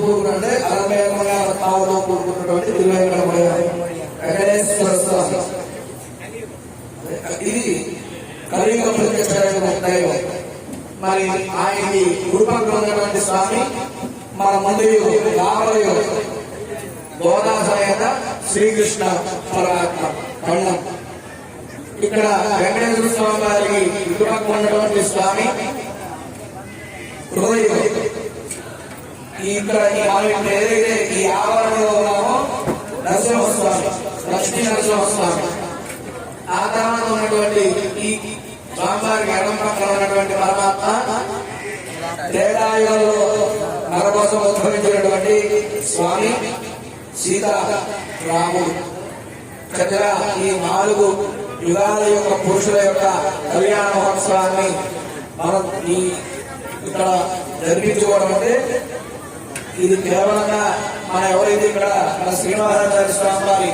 కూడుకుంటే అలమేలమగా తావులో కూడుకున్నటువంటి వెంకటేశ్వర స్వామి. ఇది కలియుగ ప్రత్యక్ష దైవం. మరి ఆయనకి రూపంగా ఉన్నటువంటి స్వామి మన ముందు రామలయో గోదా సమేత శ్రీకృష్ణ పరమాత్మ ఖండం. ఇక్కడ వెంకటేశ్వర స్వామి వారికి రూపంగా ఉన్నటువంటి స్వామి హృదయం. ఇక్కడ ఏదైతే ఈ ఆవరణలో ఉన్నామో నరసింహస్వామి, లక్ష్మీ నరసింహస్వామి. ఆ తర్వాత ఉన్నటువంటి ఈ స్వామివారికి ఎడం పక్కన ఉన్నటువంటి పరమాత్మ త్రేతాయుగంలో మన కోసం ఉద్భవించినటువంటి స్వామి సీతా రాముడు. చక్కగా ఈ 4 యుగాల యొక్క పురుషుల యొక్క కళ్యాణ మహోత్సవాన్ని మనం ఇక్కడ జరిపించుకోవడం అంటే ఇది కేవలంగా మన ఎవరైతే ఇక్కడ మన శ్రీనివాసాచార్య స్వామి వారి